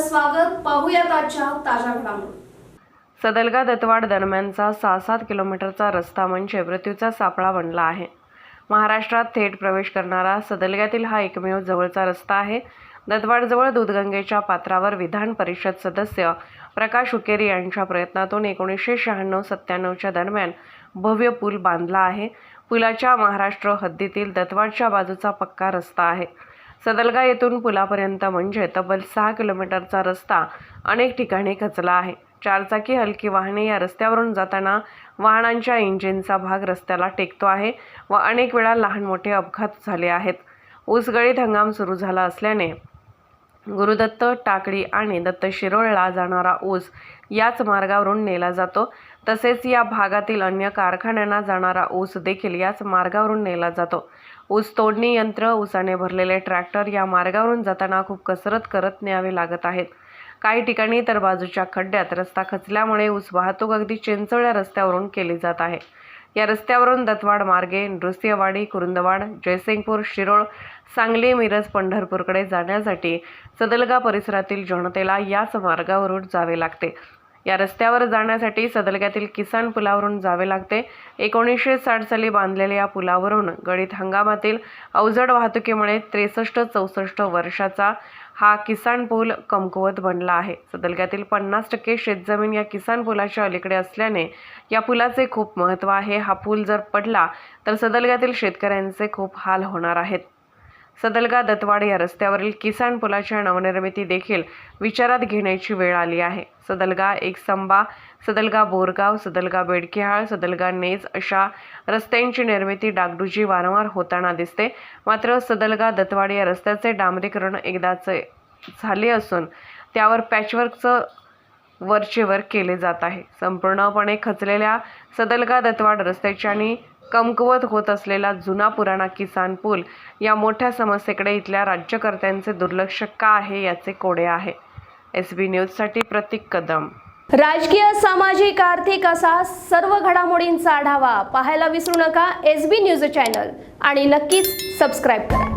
स्वागत. पाहूयात आजच्या ताज्या घडामोडी. सदलगा दत्तवाड दरम्यानचा 6-7 किलोमीटरचा रस्ता म्हणजे मृत्यूचा सापळा बनला आहे. महाराष्ट्रात थेट प्रवेश करणारा सदलग्यातील हा एकमेव जवळचा रस्ता आहे. दत्तवाडजवळ दूधगंगेच्या पात्रावर विधान परिषद सदस्य प्रकाश हुकेरी यांच्या प्रयत्नातून 1996-97च्या दरम्यान भव्य पूल बांधला आहे. पुलाच्या महाराष्ट्र हद्दीतील दत्तवाडच्या बाजूचा पक्का रस्ता आहे. सदलगा येथून पुलापर्यंत म्हणजे तब्बल 6 किलोमीटरचा रस्ता अनेक ठिकाणी खचला आहे. चारचाकी हलकी वाहने या रस्त्यावरून जाताना वाहनांच्या इंजिनचा भाग रस्त्याला टेकतो आहे व अनेक वेळा लहान मोठे अपघात झाले आहेत. ऊसगळीत हंगाम सुरू झाला असल्याने गुरुदत्त, टाकळी आणि दत्त शिरोळला जाणारा ऊस याच मार्गावरून नेला जातो. तसेच या भागातील अन्य कारखान्यांना जाणारा ऊस देखील याच मार्गावरून नेला जातो. ऊस तोडणी यंत्र, ऊसाने भरलेले ट्रॅक्टर या मार्गावरून जाताना खूप कसरत करत न्यावे लागत आहेत. काही ठिकाणी तर बाजूच्या खड्ड्यात रस्ता खचल्यामुळे ऊस वाहतूक अगदी चिंचोळ्या रस्त्यावरून केली जात आहे. या रस्त्यावरून दत्तवाड मार्गे नृसिंहवाडी, कुरुंदवाड, जयसिंगपूर, शिरोळ, सांगली, मिरज, पंढरपूरकडे जाण्यासाठी सदलगा परिसरातील जनतेला याच मार्गावरून जावे लागते. या रस्त्यावर जाण्यासाठी सदलग्यातील किसान पुलावरून जावे लागते. 1960 साली बांधलेल्या या पुलावरून गळीत हंगामातील अवजड वाहतुकीमुळे 63-64 वर्षाचा हा किसान पूल कमकुवत बनला आहे. सदलग्यातील 50% शेतजमीन या किसान पुलाच्या अलीकडे असल्याने या पुलाचे खूप महत्त्व आहे. हा पूल जर पडला तर सदलग्यातील शेतकऱ्यांचे खूप हाल होणार आहेत. सदलगा दत्तवाड या रस्त्यावरील किसान पुलाच्या नवनिर्मिती देखील विचारात घेण्याची वेळ आली आहे. सदलगा एकसंबा, सदलगा बोरगाव, सदलगा बेडकेहाळ, सदलगा नेज अशा रस्त्यांची निर्मिती डागडुजी वारंवार होताना दिसते. मात्र सदलगा दत्तवाड या रस्त्याचे डांबरीकरण एकदाचे झाले असून त्यावर पॅचवर्कचं वरचेवर केले जात आहे. संपूर्णपणे खचलेल्या सदलगा दत्तवाड रस्त्याच्या आणि कमकुवत होत असलेला जुना पुराणा किसान पूल या मोठ्या समस्येकडे इथल्या राज्यकर्त्यांचे दुर्लक्ष का आहे याचे कोडे आहे. SB न्यूजसाठी प्रतीक कदम. राजकीय, सामाजिक, आर्थिक असा सर्व घडामोडींचा आढावा पाहायला विसरू नका SB न्यूज चॅनल आणि नक्कीच सबस्क्राईब करा.